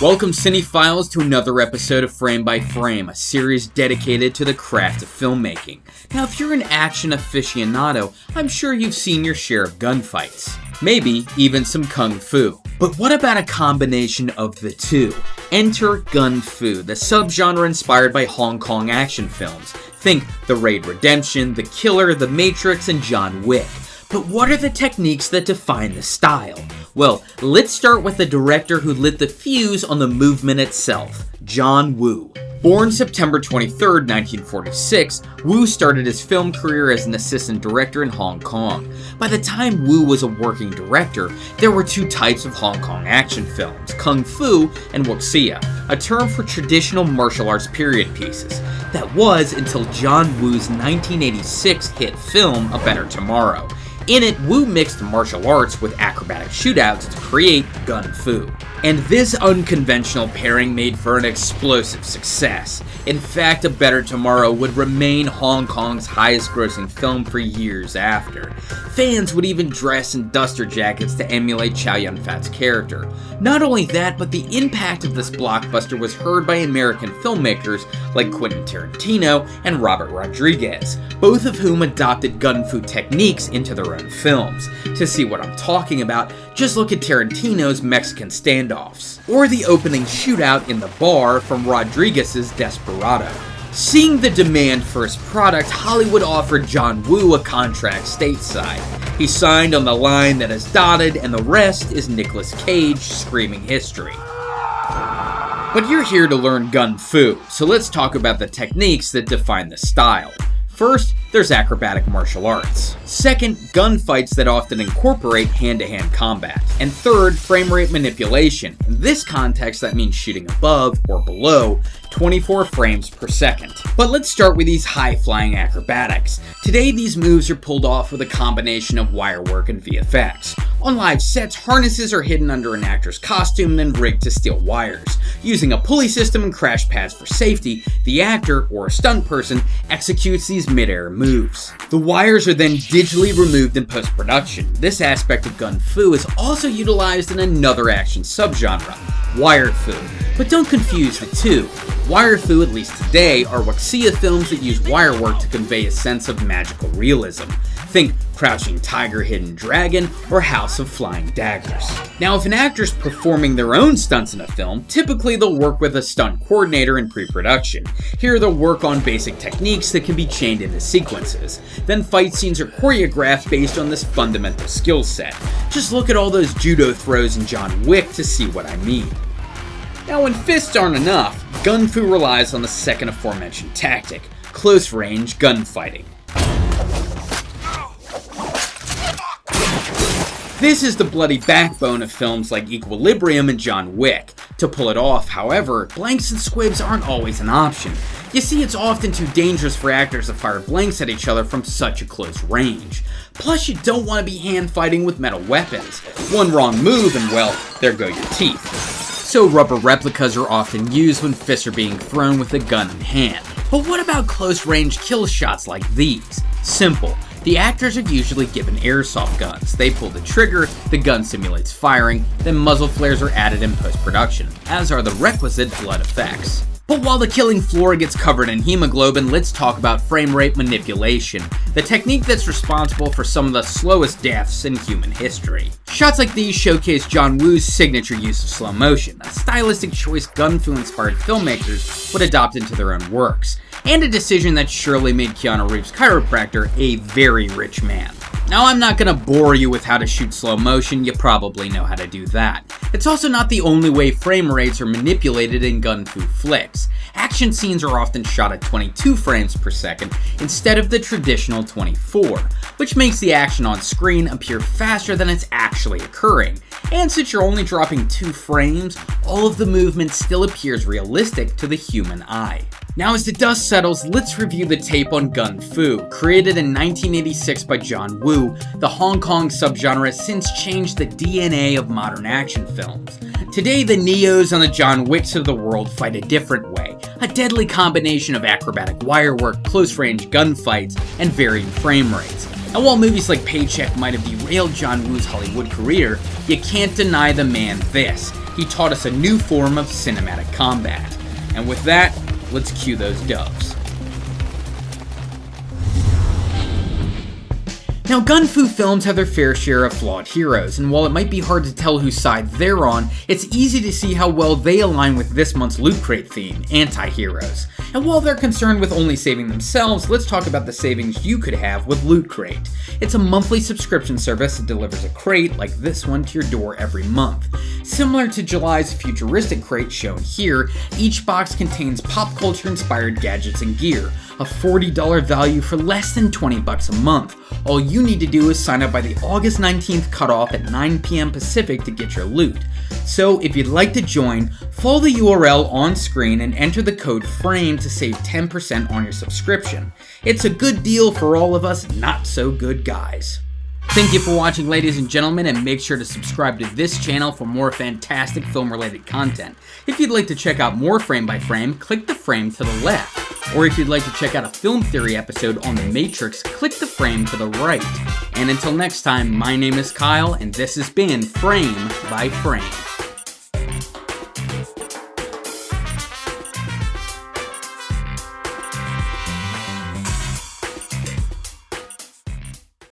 Welcome cinephiles to another episode of Frame by Frame, a series dedicated to the craft of filmmaking. Now if you're an action aficionado, I'm sure you've seen your share of gunfights. Maybe even some kung fu. But what about a combination of the two? Enter gun fu, the subgenre inspired by Hong Kong action films. Think The Raid Redemption, The Killer, The Matrix, and John Wick. But what are the techniques that define the style? Well, let's start with the director who lit the fuse on the movement itself, John Woo. Born September 23, 1946, Woo started his film career as an assistant director in Hong Kong. By the time Woo was a working director, there were two types of Hong Kong action films, Kung Fu and Wuxia, a term for traditional martial arts period pieces. That was until John Woo's 1986 hit film, A Better Tomorrow. In it, Woo mixed martial arts with acrobatic shootouts to create gun fu. And this unconventional pairing made for an explosive success. In fact, A Better Tomorrow would remain Hong Kong's highest grossing film for years after. Fans would even dress in duster jackets to emulate Chow Yun-fat's character. Not only that, but the impact of this blockbuster was heard by American filmmakers like Quentin Tarantino and Robert Rodriguez, both of whom adopted gun fu techniques into their own films. To see what I'm talking about, just look at Tarantino's Mexican Standoffs, or the opening shootout in the bar from Rodriguez's Desperado. Seeing the demand for his product, Hollywood offered John Woo a contract stateside. He signed on the line that is dotted, and the rest is Nicolas Cage screaming history. But you're here to learn gun fu, so let's talk about the techniques that define the style. First, there's acrobatic martial arts. Second, gunfights that often incorporate hand-to-hand combat. And third, frame rate manipulation. In this context, that means shooting above or below 24 frames per second. But let's start with these high-flying acrobatics. Today, these moves are pulled off with a combination of wire work and VFX. On live sets, harnesses are hidden under an actor's costume, then rigged to steel wires. Using a pulley system and crash pads for safety, the actor, or a stunt person, executes these mid-air moves. The wires are then digitally removed in post-production. This aspect of gun fu is also utilized in another action subgenre, wire fu. But don't confuse the two. Wire fu, at least today, are Wuxia films that use wire work to convey a sense of magical realism. Think Crouching Tiger, Hidden Dragon, or House of Flying Daggers. Now, if an actor's performing their own stunts in a film, typically they'll work with a stunt coordinator in pre-production. Here they'll work on basic techniques that can be chained into sequences. Then fight scenes are choreographed based on this fundamental skill set. Just look at all those judo throws in John Wick to see what I mean. Now, when fists aren't enough, gun fu relies on the second aforementioned tactic, close-range gunfighting. This is the bloody backbone of films like Equilibrium and John Wick. To pull it off, however, blanks and squibs aren't always an option. You see, it's often too dangerous for actors to fire blanks at each other from such a close range. Plus, you don't want to be hand-fighting with metal weapons. One wrong move and, well, there go your teeth. So rubber replicas are often used when fists are being thrown with a gun in hand. But what about close-range kill shots like these? Simple. The actors are usually given airsoft guns. They pull the trigger, the gun simulates firing, then muzzle flares are added in post-production, as are the requisite blood effects. But while the killing floor gets covered in hemoglobin, let's talk about frame rate manipulation, the technique that's responsible for some of the slowest deaths in human history. Shots like these showcase John Woo's signature use of slow motion, a stylistic choice gun fu-inspired filmmakers would adopt into their own works, and a decision that surely made Keanu Reeves' chiropractor a very rich man. Now, I'm not gonna bore you with how to shoot slow motion, you probably know how to do that. It's also not the only way frame rates are manipulated in gun fu flicks. Action scenes are often shot at 22 frames per second instead of the traditional 24, which makes the action on screen appear faster than it's actually occurring. And since you're only dropping 2 frames, all of the movement still appears realistic to the human eye. Now, as the dust settles, let's review the tape on gun fu. Created in 1986 by John Woo, the Hong Kong subgenre has since changed the DNA of modern action films. Today, the Neos and the John Wicks of the world fight a different way, a deadly combination of acrobatic wire work, close-range gunfights, and varying frame rates. And while movies like Paycheck might have derailed John Woo's Hollywood career, you can't deny the man this. He taught us a new form of cinematic combat. And with that, let's cue those doves. Now, Gun Fu films have their fair share of flawed heroes, and while it might be hard to tell whose side they're on, it's easy to see how well they align with this month's Loot Crate theme, anti-heroes. And while they're concerned with only saving themselves, let's talk about the savings you could have with Loot Crate. It's a monthly subscription service that delivers a crate like this one to your door every month. Similar to July's futuristic crate shown here, each box contains pop culture inspired gadgets and gear, a $40 value for less than $20 a month. All you need to do is sign up by the August 19th cutoff at 9 p.m. Pacific to get your loot. So if you'd like to join, follow the URL on screen and enter the code FRAME to save 10% on your subscription. It's a good deal for all of us not so good guys. Thank you for watching, ladies and gentlemen, and make sure to subscribe to this channel for more fantastic film-related content. If you'd like to check out more Frame by Frame, click the frame to the left. Or if you'd like to check out a film theory episode on The Matrix, click the frame to the right. And until next time, my name is Kyle, and this has been Frame by Frame.